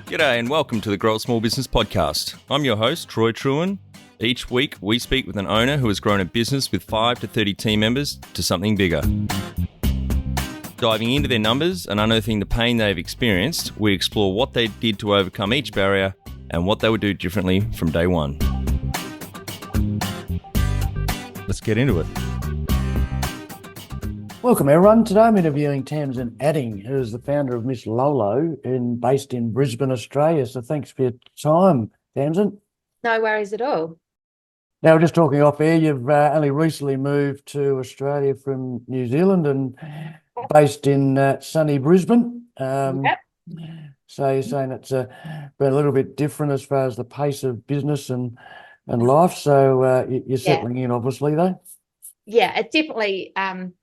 G'day and welcome to the Grow a Small Business Podcast. I'm your host, Troy Truen. Each week, we speak with an owner who has grown a business with 5 to 30 team members to something bigger. Diving into their numbers and unearthing the pain they've experienced, we explore what they did to overcome each barrier and what they would do differently from day one. Let's get into it. Welcome everyone. Today I'm interviewing Tamzyn Adding, who is the founder of Miss Lolo based in Brisbane, Australia. So thanks for your time, Tamzyn. No worries at all. Now we're just talking off air. You've only recently moved to Australia from New Zealand and based in sunny Brisbane. Yep. So you're saying it's been a little bit different as far as the pace of business and life. So you're settling in, obviously, though. Yeah, it's definitely,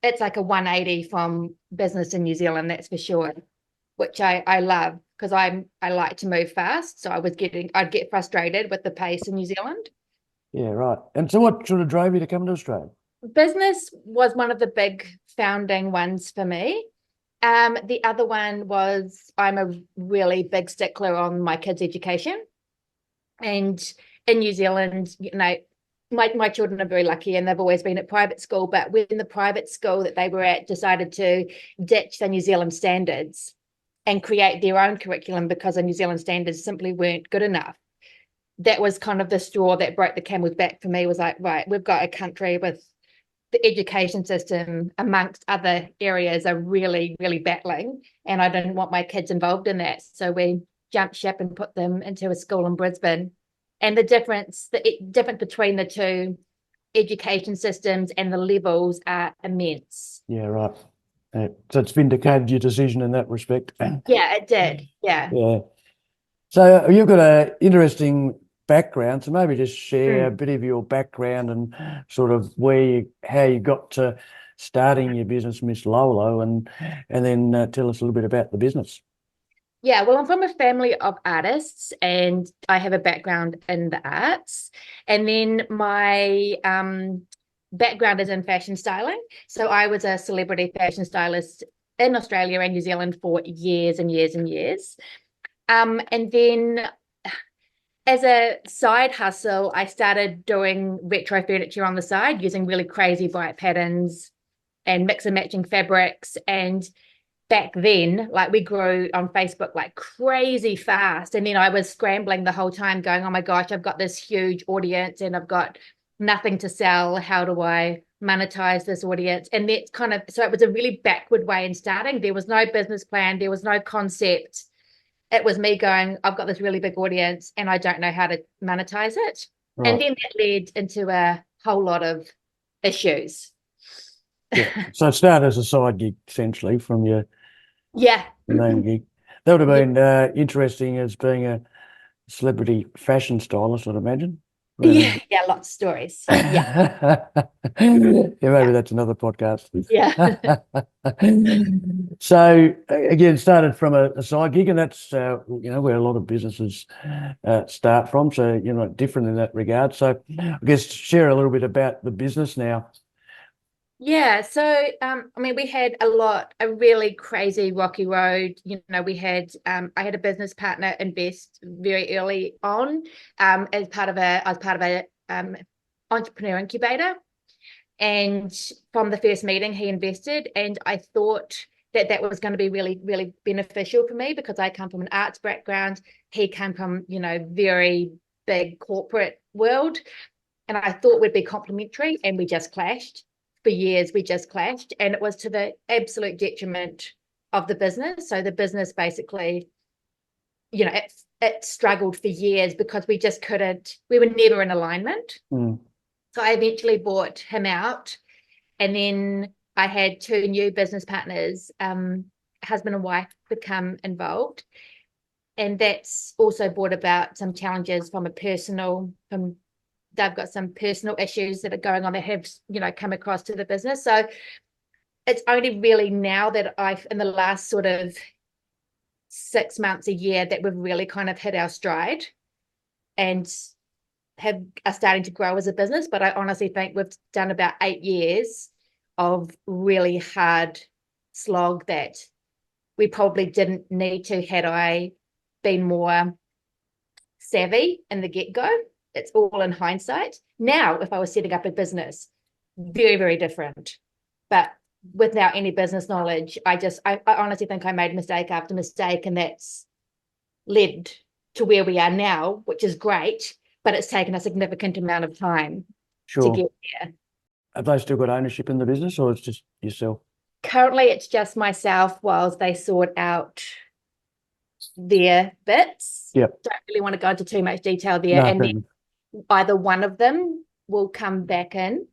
it's like a 180 from business in New Zealand, that's for sure, which I love because I like to move fast. So I'd get frustrated with the pace in New Zealand. Yeah, right. And so what sort of drove you to come to Australia? Business was one of the big founding ones for me. The other one was I'm a really big stickler on my kids' education. And in New Zealand, my children are very lucky and they've always been at private school, but when the private school that they were at decided to ditch the New Zealand standards and create their own curriculum because the New Zealand standards simply weren't good enough, that was kind of the straw that broke the camel's back for me. Was like, right, we've got a country with the education system amongst other areas are really, really battling, and I didn't want my kids involved in that. So we jumped ship and put them into a school in Brisbane. And the difference between the two education systems and the levels are immense. Yeah, right. So it's vindicated your decision in that respect. Yeah, it did. Yeah. Yeah. So you've got an interesting background. So maybe just share a bit of your background and sort of how you got to starting your business, Miss Lolo, and then tell us a little bit about the business. Yeah, well, I'm from a family of artists and I have a background in the arts. And then my background is in fashion styling. So I was a celebrity fashion stylist in Australia and New Zealand for years and years and years. And then as a side hustle, I started doing retro furniture on the side using really crazy bright patterns and mix and matching fabrics. And back then, like, we grew on Facebook like crazy fast. And then I was scrambling the whole time going, oh my gosh, I've got this huge audience and I've got nothing to sell. How do I monetize this audience? And that's so it was a really backward way in starting. There was no business plan. There was no concept. It was me going, I've got this really big audience and I don't know how to monetize it. Right. And then that led into a whole lot of issues. Yeah. So it started as a side gig, essentially, from your main gig. That would have been interesting as being a celebrity fashion stylist, I'd imagine. Yeah, lots of stories. Yeah. Maybe that's another podcast. Yeah. So again, started from a side gig, and that's where a lot of businesses start from. So you're not different in that regard. So I guess share a little bit about the business now. Yeah, so we had a really crazy rocky road. We had I had a business partner invest very early on as part of a entrepreneur incubator, and from the first meeting he invested, and I thought that was going to be really, really beneficial for me because I come from an arts background. He came from very big corporate world, and I thought we'd be complementary, and we just clashed. For years, we just clashed, and it was to the absolute detriment of the business. So the business basically, it struggled for years because we were never in alignment. So I eventually bought him out, and then I had 2 new business partners, husband and wife, become involved. And that's also brought about some challenges they've got some personal issues that are going on that have, come across to the business. So it's only really now that in the last sort of 6 months, a year, that we've really kind of hit our stride and are starting to grow as a business. But I honestly think we've done about 8 years of really hard slog that we probably didn't need to had I been more savvy in the get-go. It's all in hindsight. Now, if I was setting up a business, very, very different. But without any business knowledge, I honestly think I made mistake after mistake, and that's led to where we are now, which is great, but it's taken a significant amount of time to get there. Have they still got ownership in the business, or it's just yourself? Currently, it's just myself whilst they sort out their bits. Yep. Don't really want to go into too much detail there. No, and then either one of them will come back in.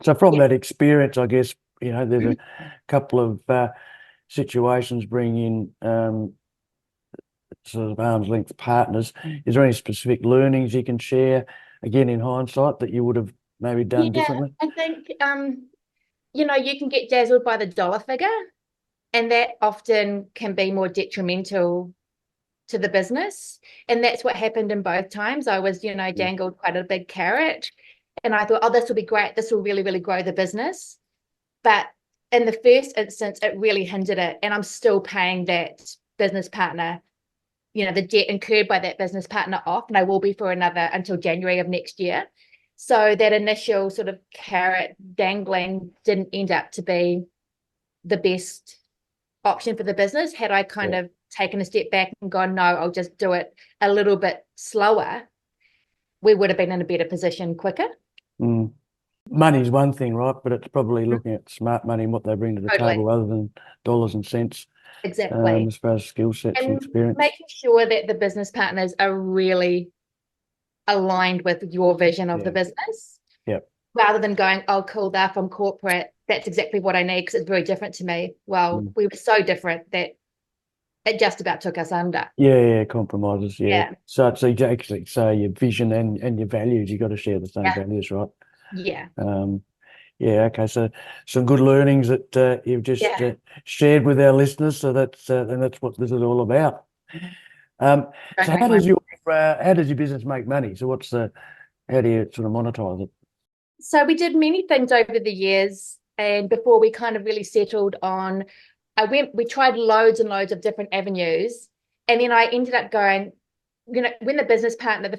So from that experience, I guess, there's a couple of situations bringing in sort of arm's length partners. Is there any specific learnings you can share, again, in hindsight, that you would have maybe done differently? I think, you can get dazzled by the dollar figure, and that often can be more detrimental to the business. And that's what happened in both times. I was, dangled quite a big carrot, and I thought, oh, this will be great. This will really, really grow the business. But in the first instance, it really hindered it. And I'm still paying that business partner, the debt incurred by that business partner off, and I will be for until January of next year. So that initial sort of carrot dangling didn't end up to be the best option for the business. Had I kind of taken a step back and gone, no, I'll just do it a little bit slower, we would have been in a better position quicker. Money's one thing, right? But it's probably looking at smart money and what they bring to the table rather than dollars and cents. Exactly. As far as skill sets and experience. Making sure that the business partners are really aligned with your vision of the business. Yep. Rather than going, oh, cool, they're from corporate. That's exactly what I need because it's very different to me. Well, we were so different that it just about took us under. Yeah, compromises. Yeah. So actually, your vision and your values, you got to share the same values, right? Yeah. Okay. So some good learnings that you've just shared with our listeners. So that's what this is all about. So how does your business make money? So how do you sort of monetize it? So we did many things over the years, and before we kind of really settled on, we tried loads and loads of different avenues, and then I ended up going, when the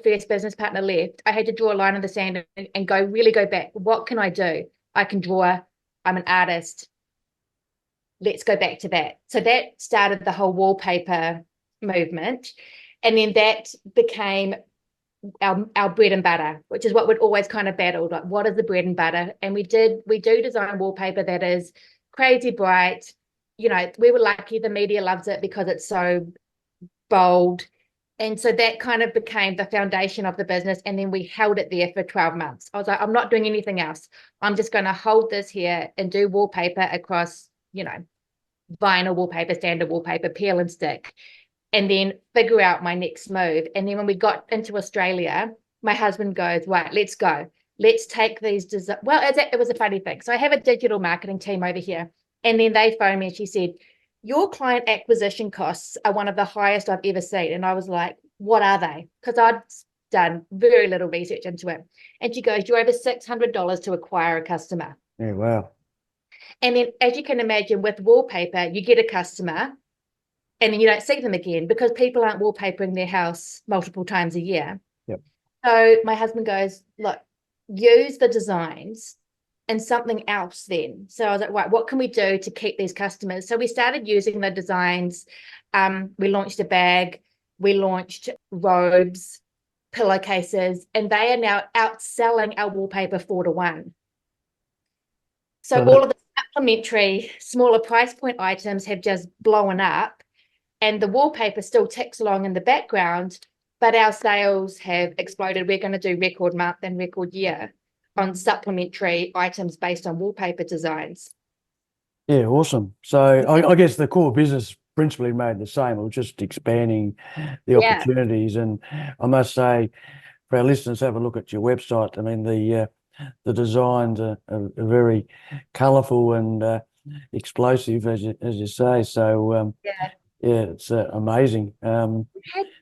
first business partner left, I had to draw a line in the sand and really go back. What can I do? I can draw. I'm an artist. Let's go back to that. So that started the whole wallpaper movement. And then that became our bread and butter, which is what we'd always kind of battled. Like, what is the bread and butter? And we do design wallpaper that is crazy bright. We were lucky. The media loves it because it's so bold. And so that kind of became the foundation of the business. And then we held it there for 12 months. I was like, I'm not doing anything else. I'm just going to hold this here and do wallpaper across, vinyl wallpaper, standard wallpaper, peel and stick, and then figure out my next move. And then when we got into Australia, my husband goes, right, let's go. Let's take these it was a funny thing. So I have a digital marketing team over here. And then they phoned me and she said, your client acquisition costs are one of the highest I've ever seen. And I was like, what are they? Because I'd done very little research into it. And she goes, you're over $600 to acquire a customer. Yeah, wow. And then, as you can imagine, with wallpaper, you get a customer and then you don't see them again because people aren't wallpapering their house multiple times a year. Yep. So my husband goes, look, use the designs and something else then. So I was like, right, what can we do to keep these customers? So we started using the designs. We launched a bag. We launched robes, pillowcases, and they are now outselling our wallpaper 4-to-1. So all of the supplementary smaller price point items have just blown up, and the wallpaper still ticks along in the background, but our sales have exploded. We're going to do record month and record year on supplementary items based on wallpaper designs. Yeah, awesome. So I guess the core business principally made the same. It was just expanding the opportunities. And I must say, for our listeners, have a look at your website. I mean, the designs are very colourful and explosive, as you say. So it's amazing. When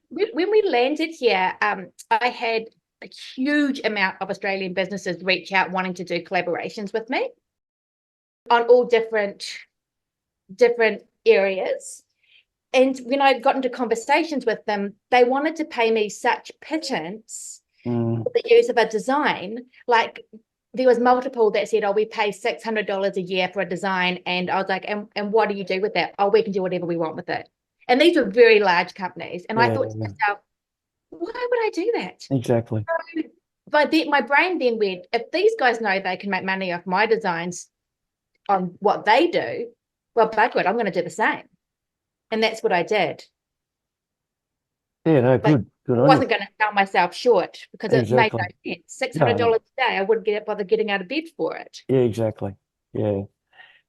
we landed here, I had a huge amount of Australian businesses reach out wanting to do collaborations with me on all different areas. And when I got into conversations with them, they wanted to pay me such pittance for the use of a design. Like there was multiple that said, oh, we pay $600 a year for a design. And I was like, and what do you do with that? Oh, we can do whatever we want with it. And these were very large companies. And I thought to myself, why would I do that? Exactly. But my brain then went, if these guys know they can make money off my designs on what they do, well, bugger it, I'm going to do the same. And that's what I did. Yeah, no, good. Good I on wasn't you. going to sell myself short because it made no sense. $600 No. a day, I wouldn't bother getting out of bed for it. Yeah, exactly. Yeah.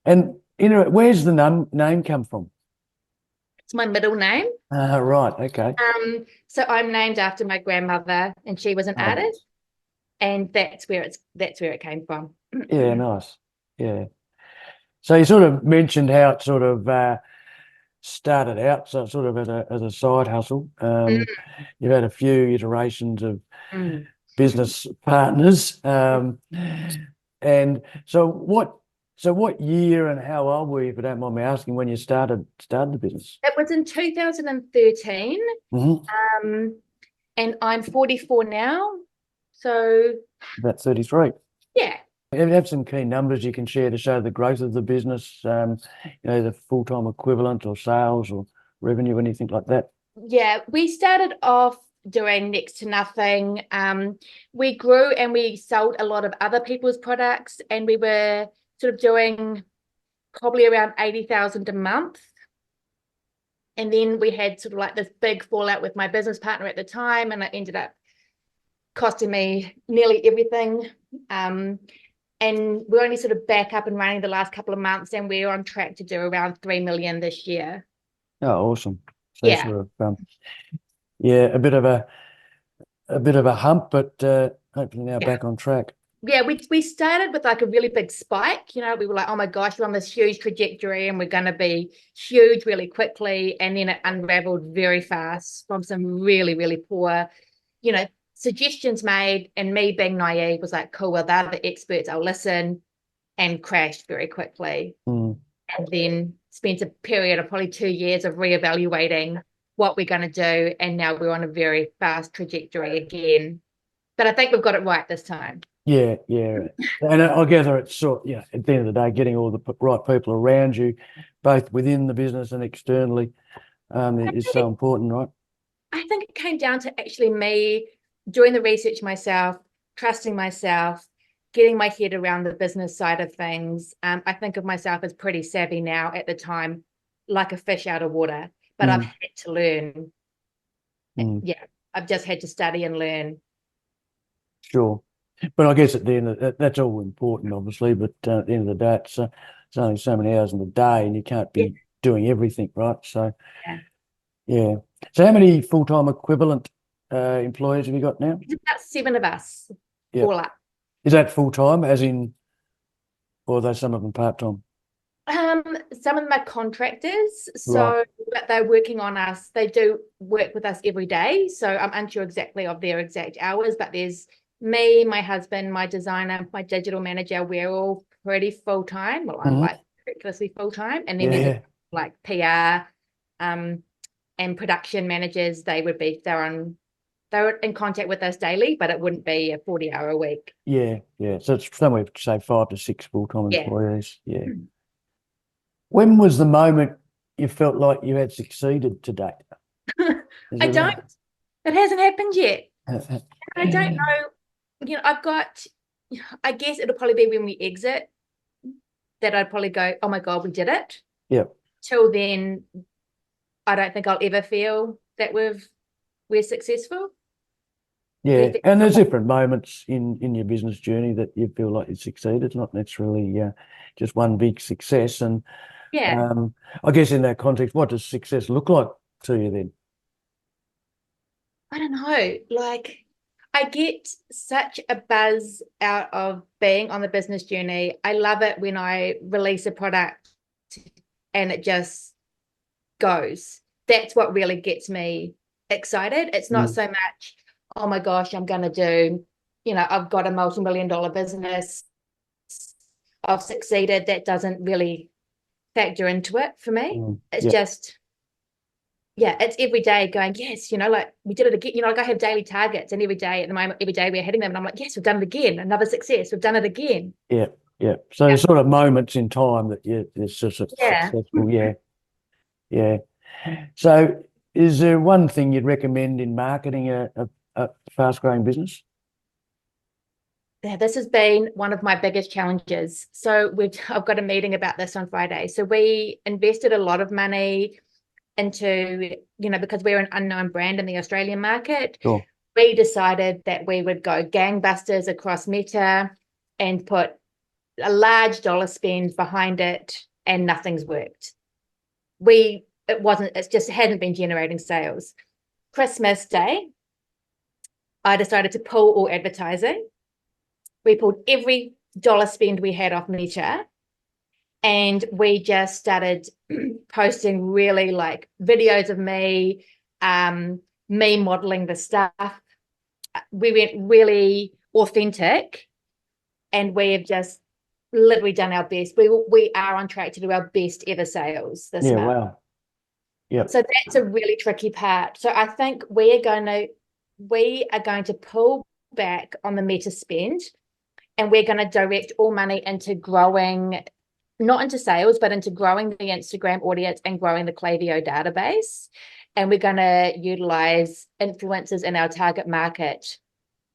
And where's the name come from? It's my middle name. Right. Okay. So I'm named after my grandmother, and she was an artist, and that's where it came from. Yeah, nice. Yeah. So you sort of mentioned how it sort of started out, so sort of as a side hustle. You've had a few iterations of business partners. And so what year and how old were you, if you don't mind me asking, when you started the business? It was in 2013. And I'm 44 now. So About 33. yeah. You have some key numbers you can share to show the growth of the business, the full-time equivalent or sales or revenue, anything like that? Yeah, we started off doing next to nothing. We grew and we sold a lot of other people's products, and we were sort of doing probably around 80,000 a month. And then we had sort of like this big fallout with my business partner at the time, and it ended up costing me nearly everything. And we're only sort of back up and running the last couple of months, and we're on track to do around 3 million this year. Oh, awesome. So Yeah. sort of, a bit of a hump, but hopefully now back on track. Yeah, we started with like a really big spike. We were like, oh my gosh, we're on this huge trajectory and we're going to be huge really quickly. And then it unraveled very fast from some really, really poor, suggestions made, and me being naive was like, cool, well, they're the experts, I'll listen, and crashed very quickly. And then spent a period of probably 2 years of reevaluating what we're going to do, and now we're on a very fast trajectory again. But I think we've got it right this time. Yeah. And I gather it's at the end of the day, getting all the right people around you, both within the business and externally, is so important, right? I think it came down to actually me doing the research myself, trusting myself, getting my head around the business side of things. I think of myself as pretty savvy now. At the time, like a fish out of water, but I've had to learn. Yeah, I've just had to study and learn. Sure. But I guess at the end of that's all important, obviously, but at the end of the day, it's only so many hours in the day and you can't be doing everything, right? So, yeah. So how many full-time equivalent employees have you got now? It's about 7 of us, all up. Is that full-time, as in, or are they some of them part-time? Some of them are contractors, but they're working on us. They do work with us every day. So I'm unsure exactly of their exact hours, but there's me, my husband, my designer, my digital manager. We're all pretty full-time. Well, I'm like ridiculously full-time. And then there's like PR and production managers. They're in contact with us daily, but it wouldn't be a 40-hour a week. Yeah. So it's somewhere, say, 5 to 6 full-time employees. Yeah. When was the moment you felt like you had succeeded to date? I don't. It hasn't happened yet. I don't know. I guess it'll probably be when we exit that I'd probably go, oh my God, we did it. Yeah. Till then, I don't think I'll ever feel that we're successful. Yeah, and there's different moments in your business journey that you feel like you succeed. It's not necessarily just one big success. And I guess in that context, what does success look like to you then? I don't know. Like, I get such a buzz out of being on the business journey. I love it when I release a product and it just goes. That's what really gets me excited. It's not so much, oh my gosh, I'm going to do, I've got a multi-million-dollar business. I've succeeded. That doesn't really factor into it for me. It's just yeah, it's every day going, yes, like we did it again. Like I have daily targets, and every day at the moment, every day we're hitting them. And I'm like, yes, we've done it again. Another success. We've done it again. Yeah, yeah. So there's sort of moments in time that it's just Yeah. successful. Yeah, yeah. So is there one thing you'd recommend in marketing a fast-growing business? Yeah, this has been one of my biggest challenges. So I've got a meeting about this on Friday. So we invested a lot of money into, because we're an unknown brand in the Australian market. Sure. We decided that we would go gangbusters across Meta and put a large dollar spend behind it, and nothing's worked. It just hadn't been generating sales. Christmas Day, I decided to pull all advertising. We pulled every dollar spend we had off Meta, and we just started posting really like videos of me modeling the stuff. We went really authentic, and we have just literally done our best. We are on track to do our best ever sales this month. Wow. Yeah. So that's a really tricky part. So I think we are going to pull back on the Meta spend, and we're going to direct all money into growing, not into sales, but into growing the Instagram audience and growing the Klaviyo database. And we're going to utilize influencers in our target market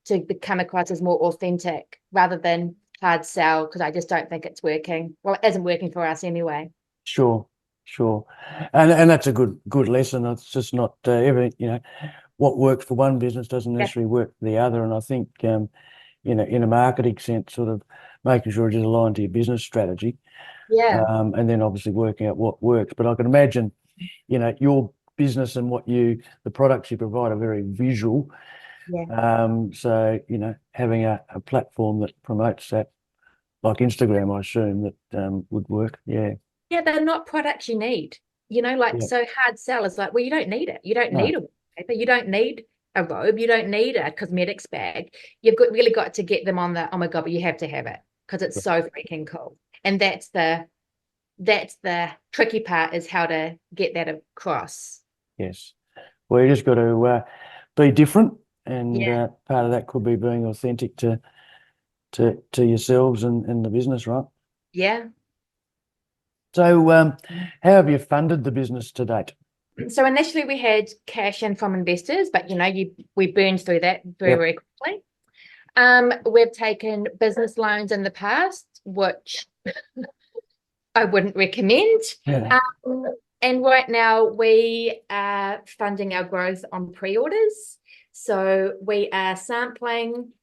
to become across as more authentic rather than hard sell, because I just don't think it's working. Well, it isn't working for us anyway. Sure. And that's a good lesson. It's just not everything, what works for one business doesn't necessarily work for the other. And I think, in a marketing sense, sort of making sure it is aligned to your business strategy. Yeah. And then obviously working out what works. But I can imagine, your business and the products you provide are very visual. Yeah. So, having a platform that promotes that, like Instagram, I assume that would work. Yeah. Yeah, they're not products you need. So hard sell is like, well, you don't need it. You don't need a wallpaper. You don't need a robe. You don't need a cosmetics bag. You've really got to get them on the, oh my God, but you have to have it because it's so freaking cool. And that's the tricky part, is how to get that across. Yes. Well, you just got to be different, and part of that could be being authentic to yourselves and the business, right? Yeah. So, how have you funded the business to date? So initially we had cash in from investors, but we burned through that very quickly. We've taken business loans in the past, which I wouldn't recommend. Yeah. And right now we are funding our growth on pre-orders. So we are sampling,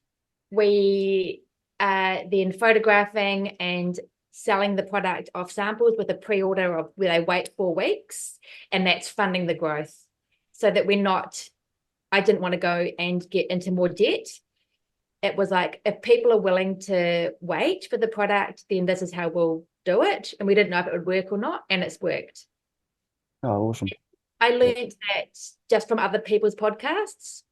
we are then photographing and selling the product off samples with a pre-order of where they wait 4 weeks, and that's funding the growth, so that I didn't want to go and get into more debt. It was like, if people are willing to wait for the product, then this is how we'll do it. And we didn't know if it would work or not, and it's worked. Oh, awesome. I learned that just from other people's podcasts,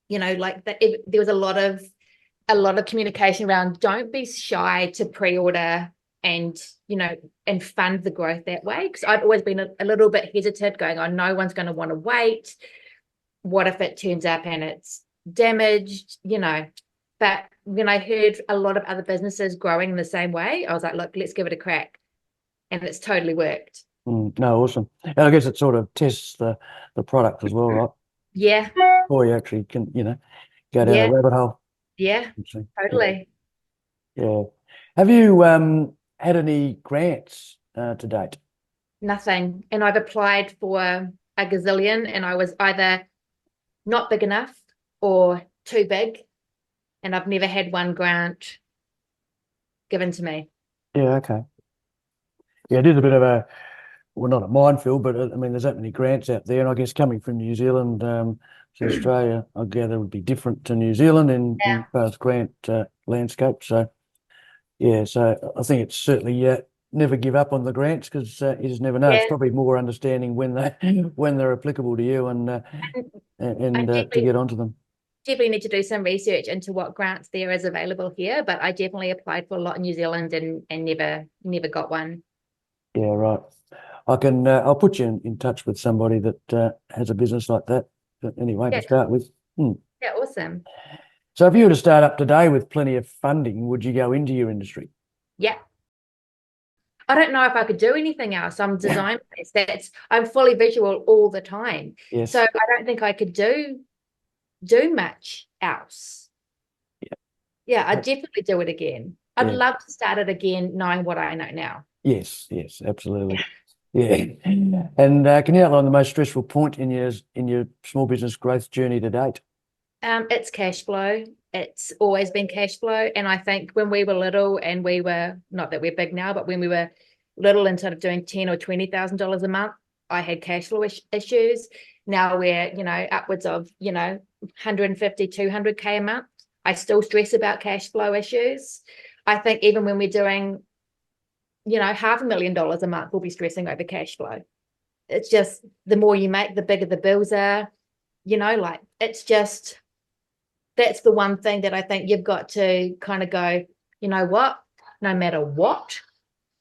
like that there was a lot of communication around, don't be shy to pre-order and fund the growth that way. Because I've always been a little bit hesitant, going, oh, no one's going to want to wait. What if it turns up and it's damaged, but when I heard a lot of other businesses growing in the same way, I was like, look, let's give it a crack. And it's totally worked. No, awesome. And I guess it sort of tests the product as well, right? Yeah. Or you actually can, go down a rabbit hole. Yeah, totally. Yeah. Have you had any grants to date? Nothing. And I've applied for a gazillion, and I was either not big enough or too big, and I've never had one grant given to me. Yeah, okay. Yeah, it is a bit of well, not a minefield, but I mean, there's that many grants out there, and I guess coming from New Zealand to Australia, I gather would be different to New Zealand in far as grant landscape. So, yeah, so I think it's certainly never give up on the grants, because you just never know. It's probably more understanding when they're applicable to you, and to get onto them. Definitely need to do some research into what grants there is available here, but I definitely applied for a lot in New Zealand and never got one. Yeah, right. I'll put you in touch with somebody that has a business like that. But anyway, Yeah. to start with. Yeah, awesome. So if you were to start up today with plenty of funding, would you go into your industry? Yeah. I don't know if I could do anything else. I'm design based. I'm fully visual all the time. Yes. So I don't think I could do much else. Yeah, I'd definitely do it again. I'd love to start it again, knowing what I know now. Yes, absolutely. Yeah. And can you outline the most stressful point in your small business growth journey to date? It's cash flow. It's always been cash flow. And I think when we were little, and we were, not that we're big now, but when we were little and sort of doing $10,000 or $20,000 a month, I had cash flow issues. Now we're, upwards of, 150, 200K a month. I still stress about cash flow issues. I think even when we're doing, $500,000 a month, we'll be stressing over cash flow. It's just the more you make, the bigger the bills are, it's just, that's the one thing that I think you've got to kind of go, you know what, no matter what,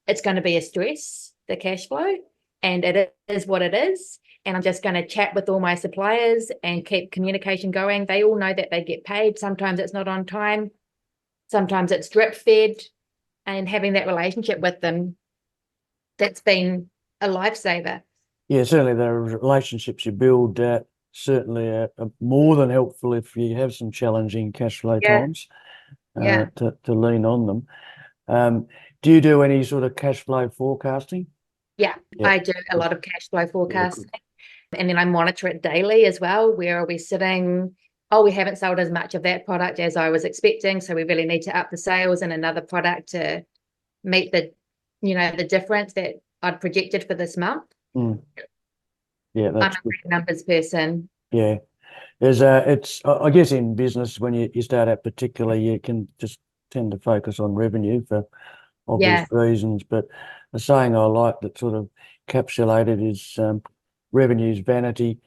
it's going to be a stress, the cash flow, and it is what it is. And I'm just going to chat with all my suppliers and keep communication going. They all know that they get paid. Sometimes it's not on time. Sometimes it's drip fed, and having that relationship with them, that's been a lifesaver. Yeah, certainly the relationships you build certainly are more than helpful if you have some challenging cash flow times to lean on them. Do you do any sort of cash flow forecasting? Yeah, I do a lot of cash flow forecasting. And then I monitor it daily as well. Where are we sitting? Oh, we haven't sold as much of that product as I was expecting, so we really need to up the sales in another product to meet the, the difference that I'd projected for this month. Yeah, that's I'm a numbers person. Yeah, it's I guess in business when you start out particularly, you can just tend to focus on revenue for obvious reasons. But the saying I like that sort of encapsulated is revenue's vanity,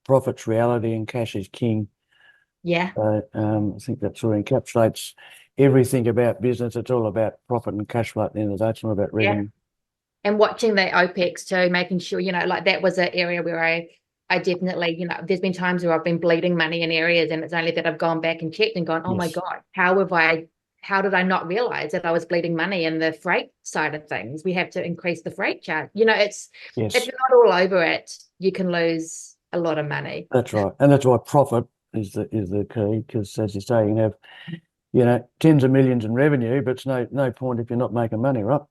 profit's reality, and cash is king. Yeah. I think that sort of encapsulates everything about business. It's all about profit and cash flow at the end of the day. It's not about revenue. Yeah. And watching the OPEX too, making sure, like that was an area where I definitely, there's been times where I've been bleeding money in areas, and it's only that I've gone back and checked and gone, oh my God, how did I not realize that I was bleeding money in the freight side of things? We have to increase the freight charge. If you're not all over it, you can lose a lot of money. That's right. And that's why profit is the key, because as you say, you can have, tens of millions in revenue, but it's no point if you're not making money, right?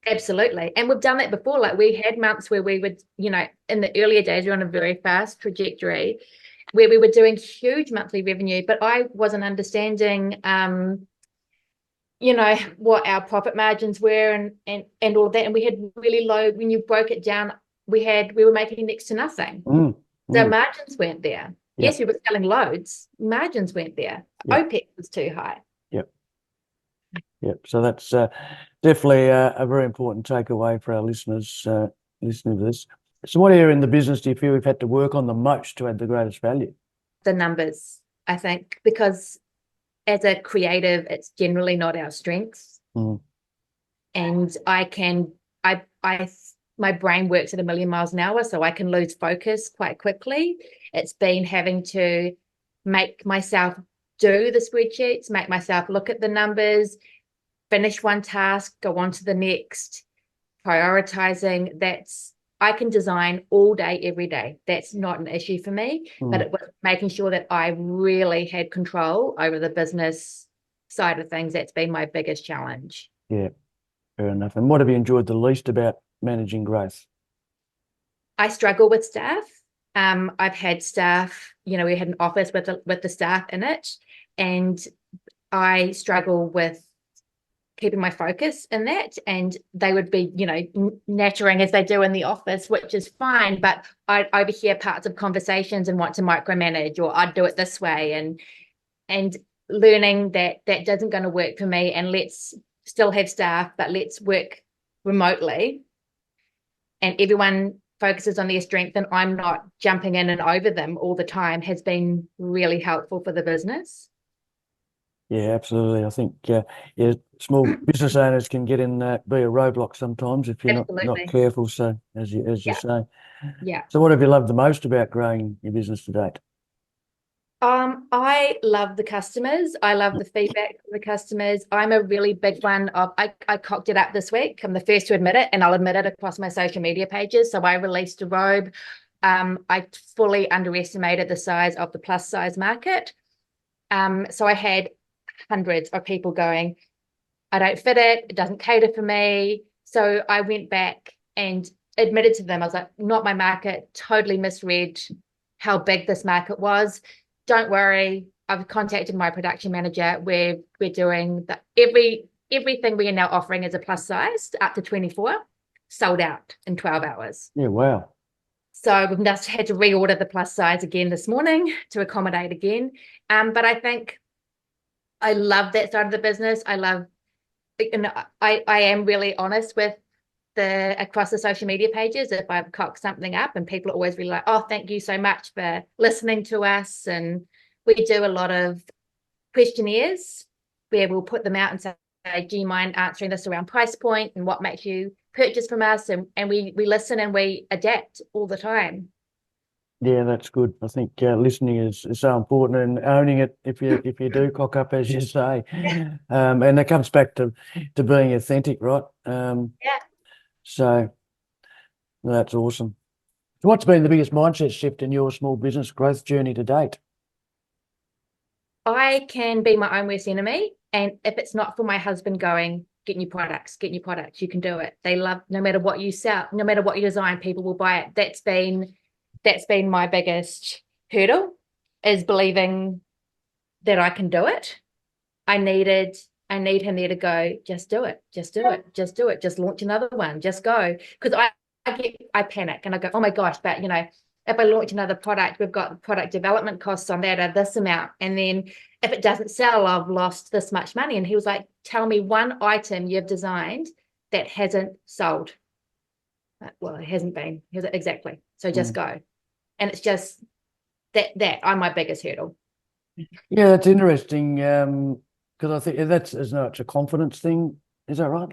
Absolutely. And we've done that before. Like we had months where we would, in the earlier days, we're on a very fast trajectory where we were doing huge monthly revenue, but I wasn't understanding, what our profit margins were and all of that. And we had really low, when you broke it down, we were making next to nothing. So margins weren't there. Yes, we were selling loads. Margins weren't there. OPEX was too high. So that's definitely a very important takeaway for our listeners listening to this. So what area in the business do you feel we've had to work on the most to add the greatest value? The numbers, I think, because as a creative, it's generally not our strengths. And my brain works at 1,000,000 miles an hour, so I can lose focus quite quickly. It's been having to make myself do the spreadsheets, make myself look at the numbers, finish one task, go on to the next, prioritizing. I can design all day, every day. That's not an issue for me, but it was making sure that I really had control over the business side of things. That's been my biggest challenge. Yeah, fair enough. And what have you enjoyed the least about managing growth? I struggle with staff. I've had staff, we had an office with the staff in it, and I struggle with keeping my focus in that, and they would be, nattering as they do in the office, which is fine, but I'd overhear parts of conversations and want to micromanage, or I'd do it this way, and learning that doesn't going to work for me, and let's still have staff, but let's work remotely, and everyone focuses on their strength, and I'm not jumping in and over them all the time, has been really helpful for the business. Yeah, absolutely. I think yeah, small business owners can get in be a roadblock sometimes if you're not Absolutely. careful. So as you Yeah. say. Yeah. So what have you loved the most about growing your business to date? I love the customers. I love the feedback from the customers. I'm a really big one of, I cocked it up this week. I'm the first to admit it, and I'll admit it across my social media pages. So I released a robe. I fully underestimated the size of the plus size market. So I had hundreds of people going, I don't fit it. It doesn't cater for me. So I went back and admitted to them. I was like, not my market, totally misread how big this market was. Don't worry. I've contacted my production manager. We're doing everything we are now offering as a plus size up to 24, sold out in 12 hours. Yeah, wow. So we've just had to reorder the plus size again this morning to accommodate again. But I think I love that side of the business. I love, and I am really honest with across the social media pages. If I've cocked something up, and people are always really like, oh, thank you so much for listening to us. And we do a lot of questionnaires where we'll put them out and say, do you mind answering this around price point and what makes you purchase from us? And we listen and we adapt all the time. Yeah, that's good. I think listening is so important, and owning it if you do cock up, as you say. And that comes back to being authentic, right? Yeah. So that's awesome. So what's been the biggest mindset shift in your small business growth journey to date? I can be my own worst enemy. And if it's not for my husband going, get new products, you can do it. They love, no matter what you sell, no matter what you design, people will buy it. That's been my biggest hurdle, is believing that I can do it. I need him there to go, just do it, just launch another one, just go. Because I panic and I go, oh my gosh, but if I launch another product, we've got product development costs on that are this amount. And then if it doesn't sell, I've lost this much money. And he was like, tell me one item you've designed that hasn't sold. Well, it hasn't been. He was like, exactly. So just go. And it's just that I'm my biggest hurdle. Yeah, that's interesting. Because I think it's a confidence thing. Is that right?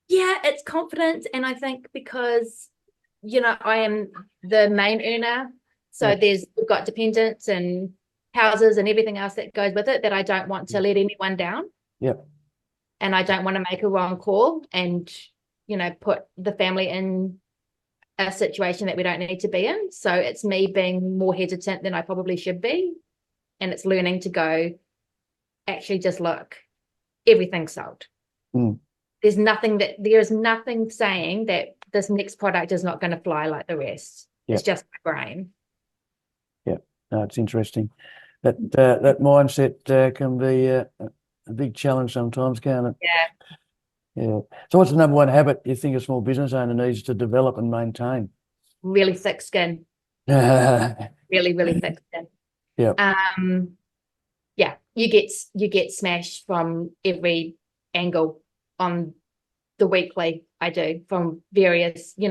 Yeah, it's confidence. And I think because, I am the main earner. So we've got dependents and houses and everything else that goes with it, that I don't want to let anyone down. Yep. And I don't want to make a wrong call and, put the family in a situation that we don't need to be in. So it's me being more hesitant than I probably should be. And it's learning to go, actually just look, everything's sold. There is nothing saying that this next product is not going to fly like the rest. It's just my brain. Yeah, no, it's interesting. That mindset can be a big challenge sometimes, can't it? Yeah. Yeah. So what's the number one habit you think a small business owner needs to develop and maintain? Really thick skin. Yeah. Really, really thick skin. Yeah. Yeah. You get smashed from every angle on the weekly. I do, from various, you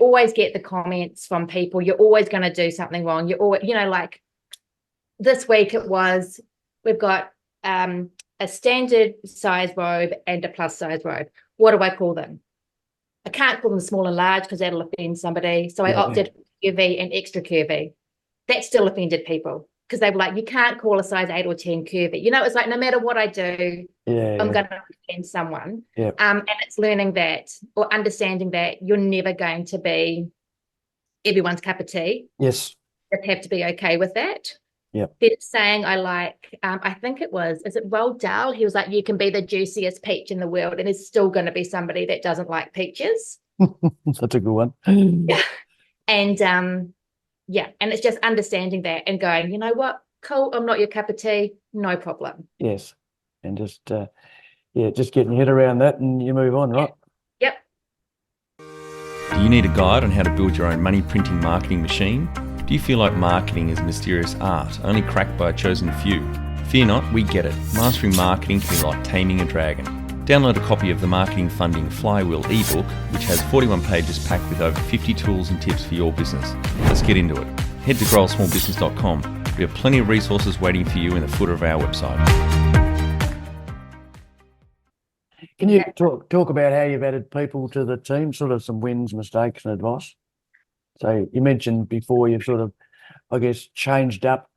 always get the comments from people. You're always going to do something wrong. You're always, like this week we've got a standard size robe and a plus size robe. What do I call them? I can't call them small and large because that'll offend somebody. So I opted for curvy and extra curvy. That still offended people because they were like, you can't call a size 8 or 10 curvy. It's like, no matter what I do, I'm going to offend someone. And it's learning that, or understanding that you're never going to be everyone's cup of tea. Yes. You have to be okay with that. Yeah. Saying I like, I think is it Roald Dahl? He was like, you can be the juiciest peach in the world and there's still going to be somebody that doesn't like peaches. That's a good one. Yeah. And and it's just understanding that and going, you know what, cool, I'm not your cup of tea, no problem. Yes. And just getting your head around that and you move on, right? Yep. Do you need a guide on how to build your own money printing marketing machine? Do you feel like marketing is a mysterious art, only cracked by a chosen few? Fear not, we get it. Mastering marketing can be like taming a dragon. Download a copy of the Marketing Funding Flywheel ebook, which has 41 pages packed with over 50 tools and tips for your business. Let's get into it. Head to growasmallbusiness.com We have plenty of resources waiting for you in the footer of our website. Can you talk about how you've added people to the team, sort of some wins, mistakes and advice? So you mentioned before you've sort of, I guess, changed up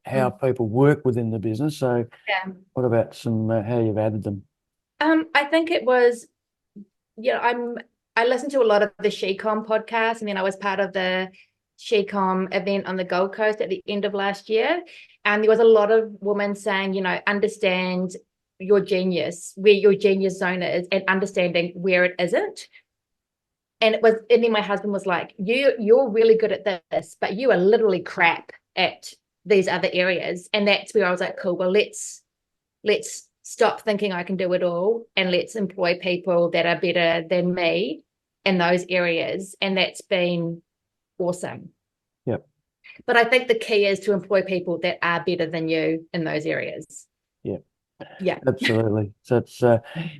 how people work within the business. So what about some how you've added them? I think it was, I listened to a lot of the SheCom podcast, and then I was part of the SheCom event on the Gold Coast at the end of last year. And there was a lot of women saying, understand your genius, where your genius zone is, and understanding where it isn't. And then my husband was like, you're really good at this, but you are literally crap at these other areas. And that's where I was like, cool, well, let's stop thinking I can do it all, and let's employ people that are better than me in those areas. And that's been awesome. Yep. But I think the key is to employ people that are better than you in those areas. Yeah, absolutely. So it's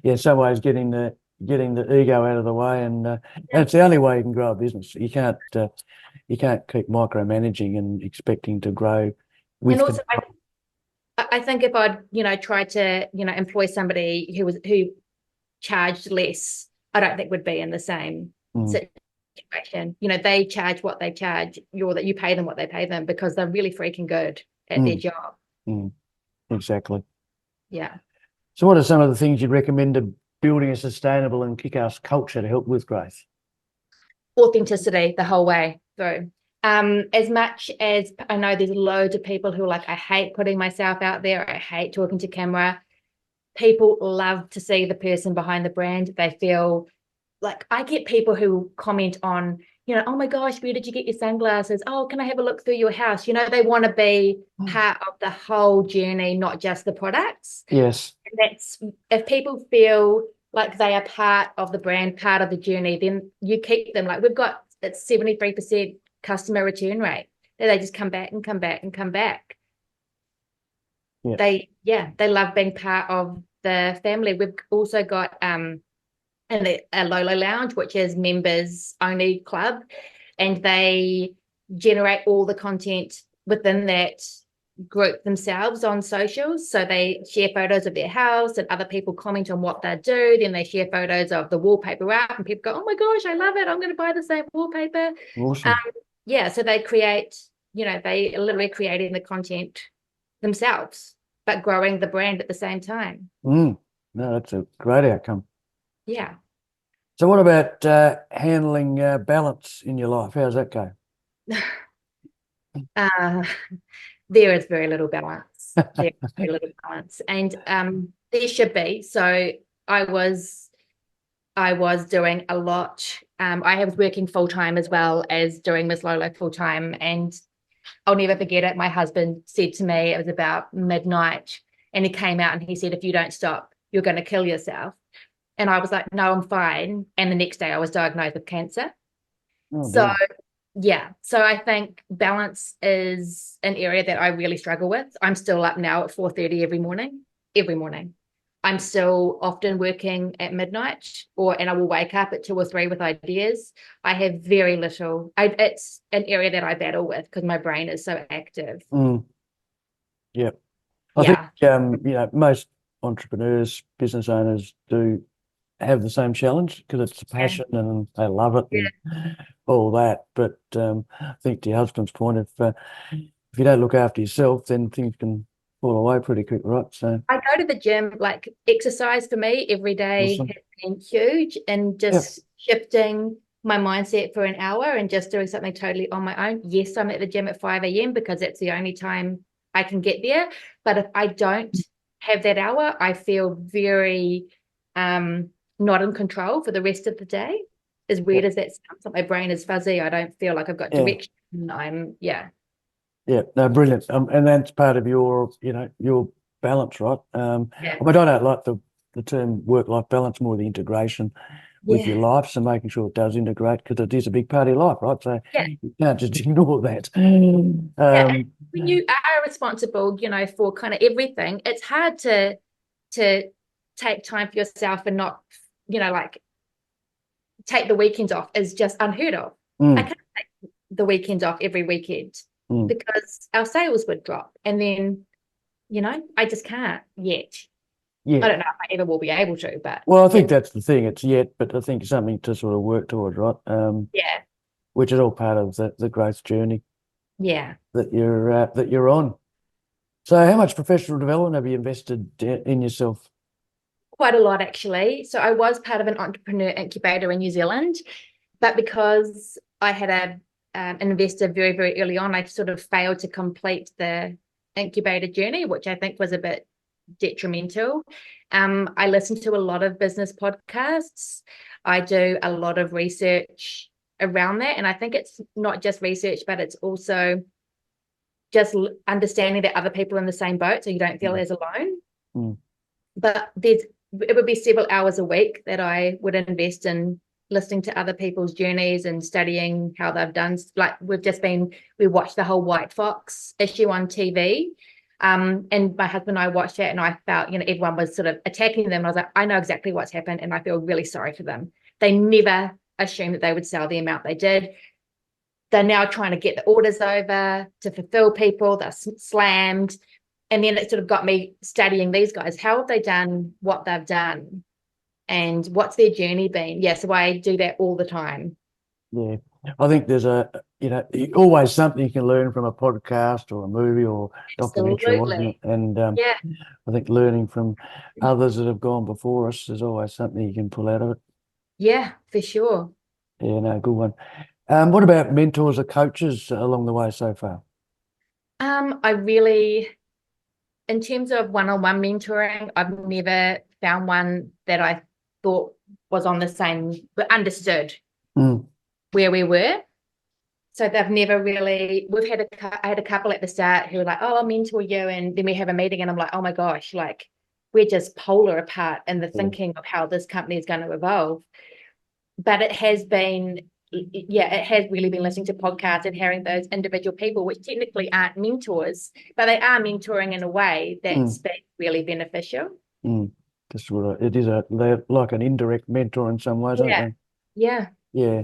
in some ways getting the ego out of the way, and it's the only way you can grow a business. You can't keep micromanaging and expecting to grow with. And also, I think if I'd try to employ somebody who charged less, I don't think would be in the same situation. They charge what they charge. You pay them what they pay them because they're really freaking good at their job. Exactly. Yeah. So what are some of the things you'd recommend to building a sustainable and kick-ass culture to help with growth? Authenticity the whole way through. As much as I know there's loads of people who are like, I hate putting myself out there, I hate talking to camera. People love to see the person behind the brand. They feel like, I get people who comment on, oh my gosh, where did you get your sunglasses? Oh, can I have a look through your house? They want to be part of the whole journey, not just the products. Yes. And that's, if people feel like they are part of the brand, part of the journey, then you keep them. Like it's 73% customer return rate. They just come back and come back and come back. Yeah. They love being part of the family. We've also got a Lolo Lounge, which is members only club, and they generate all the content within that group themselves on socials. So they share photos of their house, and other people comment on what they do. Then they share photos of the wallpaper up, and people go, oh my gosh, I love it, I'm going to buy the same wallpaper. Awesome. So they create, they are literally creating the content themselves, but growing the brand at the same time. No, that's a great outcome. Yeah. So what about handling balance in your life? How's that go? There is very little balance. There is very little balance, and there should be. So I was doing a lot. I was working full time as well as doing Miss Lolo full time, and I'll never forget it. My husband said to me, it was about midnight, and he came out and he said, if you don't stop, you're going to kill yourself. And I was like, no, I'm fine. And the next day I was diagnosed with cancer. So I think balance is an area that I really struggle with. I'm still up now at 4:30 every morning. I'm still often working at midnight, and I will wake up at 2 or 3 with ideas. I have very little. It's an area that I battle with because my brain is so active. Yeah. I think, most entrepreneurs, business owners do have the same challenge because it's a passion and they love it and all that. But I think to your husband's point, if you don't look after yourself, then things can fall away pretty quick, right? So I go to the gym. Like, exercise for me every day has been huge, and just shifting my mindset for an hour and just doing something totally on my own. Yes, I'm at the gym at 5 a.m. because it's the only time I can get there. But if I don't have that hour, I feel very not in control for the rest of the day. As weird as that sounds, like my brain is fuzzy. I don't feel like I've got direction. No, brilliant. And that's part of your balance, right? I don't like the term work-life balance, more the integration with your life, so making sure it does integrate, because it is a big part of your life, right? So you can't just ignore that. When you are responsible, for kind of everything, it's hard to take time for yourself and not, take the weekends off is just unheard of. I can't take the weekend off every weekend. because our sales would drop. And then, I just can't yet. Yeah. I don't know if I ever will be able to, but Well, I think that's the thing. It's yet, but I think something to sort of work towards, right? yeah, Which is all part of the growth journey yeah. that you're on. So, how much professional development have you invested in yourself? Quite a lot, actually. So I was part of an entrepreneur incubator in New Zealand, but because I had an investor very, very early on, I sort of failed to complete the incubator journey, which I think was a bit detrimental. I listen to a lot of business podcasts. I do a lot of research around that. And I think it's not just research, but it's also just understanding that other people are in the same boat, so you don't feel as alone. But it would be several hours a week that I would invest in listening to other people's journeys and studying how they've done. Like we watched the whole White Fox issue on TV. And my husband and I watched it, and I felt, everyone was sort of attacking them. I was like, I know exactly what's happened, and I feel really sorry for them. They never assumed that they would sell the amount they did. They're now trying to get the orders over to fulfill people. They're slammed. And then it sort of got me studying these guys. How have they done what they've done? And what's their journey been? Yeah, so I do that all the time. Yeah. I think there's always something you can learn from a podcast or a movie or documentary, wasn't it? And Yeah. I think learning from others that have gone before us is always something you can pull out of it. Yeah, for sure. Yeah, no, good one. What about mentors or coaches along the way so far? In terms of one-on-one mentoring, I've never found one that I thought was on the same, but understood where we were. So they've never really, I had a couple at the start who were like, oh, I'll mentor you. And then we have a meeting and I'm like, oh my gosh, like we're just polar apart in the thinking of how this company is going to evolve. But it has really been listening to podcasts and hearing those individual people, which technically aren't mentors, but they are mentoring in a way that's been really beneficial. It is they're like an indirect mentor in some ways, aren't they? Yeah. Yeah.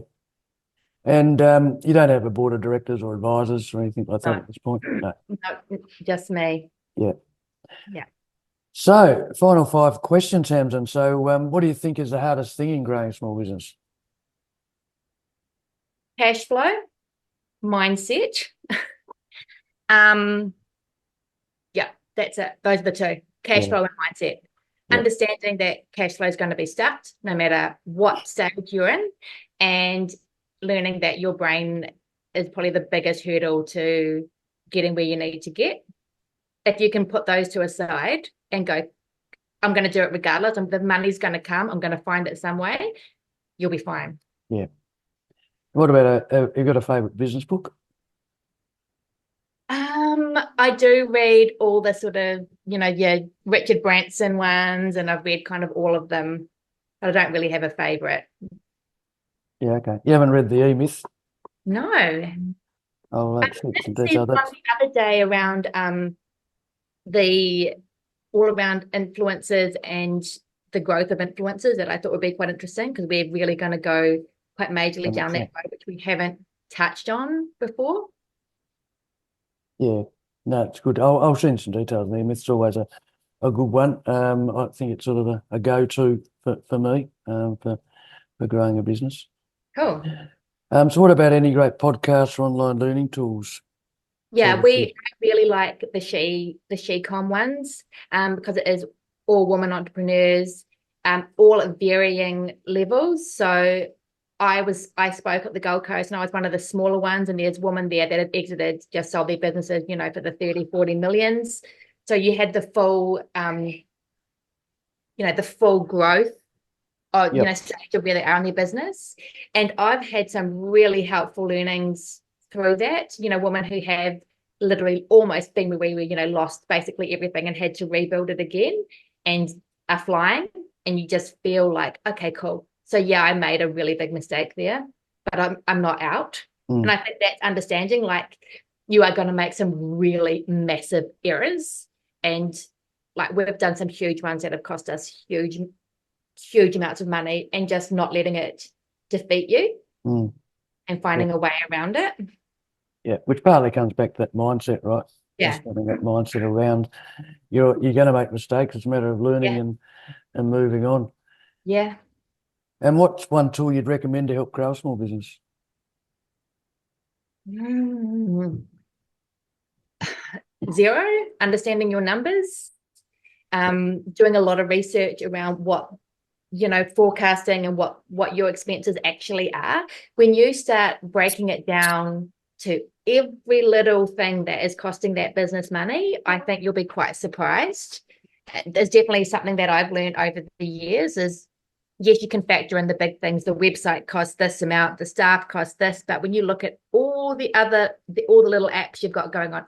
And you don't have a board of directors or advisors or anything like that at this point? No. No, just me. Yeah. Yeah. So, final 5 questions, Tamzyn. So, what do you think is the hardest thing in growing a small business? Cash flow, mindset. Yeah, that's it. Those are the 2. Cash flow and mindset. Yeah. Understanding that cash flow is going to be stuck no matter what stage you're in, and learning that your brain is probably the biggest hurdle to getting where you need to get. If you can put those 2 aside and go, I'm going to do it regardless, the money's going to come, I'm going to find it some way, you'll be fine. Yeah. What about you got a favorite business book? I do read all the sort of, Richard Branson ones, and I've read kind of all of them, but I don't really have a favorite. Yeah, okay. You haven't read The E-Myth? No. Oh, I did see one the other day around all around influencers and the growth of influencers that I thought would be quite interesting, because we're really going to go quite majorly down that road, which we haven't touched on before. Yeah, no, it's good. I'll send some details there. It's always a good one. I think it's sort of a go-to for me for growing a business. Cool. So what about any great podcasts or online learning tools? Yeah, I really like the SheCom ones, because it is all women entrepreneurs, all at varying levels. So I spoke at the Gold Coast, and I was one of the smaller ones, and there's women there that have exited, just sold their businesses, for the 30, 40 millions. So you had the full, the full growth of, stage of where they are in their business. And I've had some really helpful learnings through that, women who have literally almost been where we were, lost basically everything and had to rebuild it again and are flying. And you just feel like, okay, cool. So yeah, I made a really big mistake there, but I'm not out. And I think that's understanding, like, you are going to make some really massive errors. And like, we've done some huge ones that have cost us huge amounts of money, and just not letting it defeat you and finding a way around it. Yeah, which partly comes back to that mindset, right? Yeah. Just having that mindset around you're going to make mistakes. It's a matter of learning and moving on. Yeah. And what's one tool you'd recommend to help grow a small business? Zero, understanding your numbers, doing a lot of research around what, forecasting and what your expenses actually are. When you start breaking it down to every little thing that is costing that business money, I think you'll be quite surprised. There's definitely something that I've learned over the years is, yes, you can factor in the big things. The website costs this amount, the staff costs this, but when you look at all the little apps you've got going on,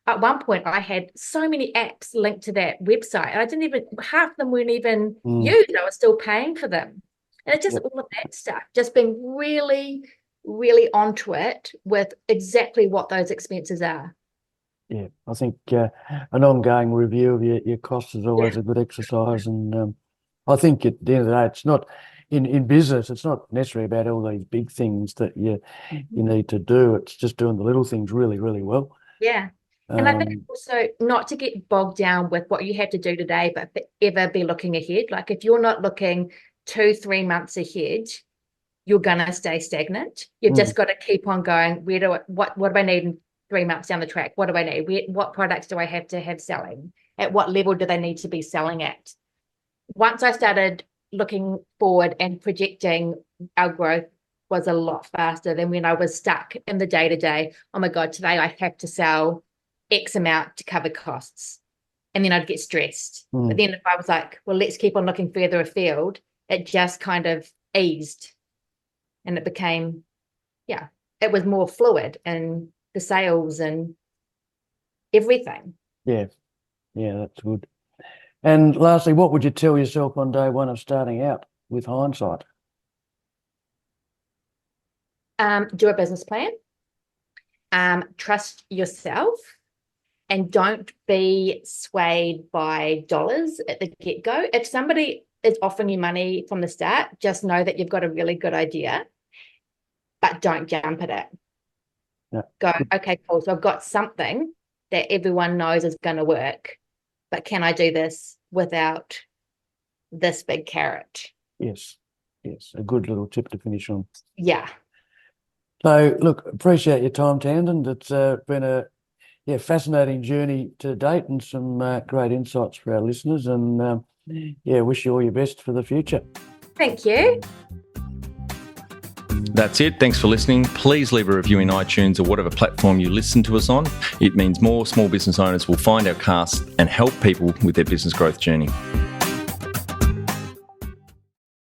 at one point, I had so many apps linked to that website, and half of them weren't even used. I was still paying for them. And it's just all of that stuff, just being really, really onto it with exactly what those expenses are. Yeah, I think an ongoing review of your costs is always a good exercise. And I think at the end of the day, it's not in business, it's not necessarily about all these big things that you need to do. It's just doing the little things really, really well. Yeah. And I think also not to get bogged down with what you have to do today, but forever be looking ahead. Like if you're not looking 2-3 months ahead, you're going to stay stagnant. You've just got to keep on going. What do I need in 3 months down the track? What do I need? What products do I have to have selling? At what level do they need to be selling at? Once I started looking forward and projecting, our growth was a lot faster than when I was stuck in the day-to-day. Oh my God, today I have to sell X amount to cover costs. And then I'd get stressed. But then if I was like, well, let's keep on looking further afield, it just kind of eased. And it became, it was more fluid in the sales and everything. Yeah, that's good. And lastly, what would you tell yourself on day one of starting out with hindsight? Do a business plan. Trust yourself. And don't be swayed by dollars at the get-go. If somebody is offering you money from the start, just know that you've got a really good idea, but don't jump at it. Yeah. Go, okay, cool. So I've got something that everyone knows is going to work, but can I do this without this big carrot? Yes, a good little tip to finish on. Yeah. So, look, appreciate your time, Tamzyn. It's been a fascinating journey to date and some great insights for our listeners. And wish you all your best for the future. Thank you. That's it. Thanks for listening. Please leave a review in iTunes or whatever platform you listen to us on. It means more small business owners will find our cast and help people with their business growth journey.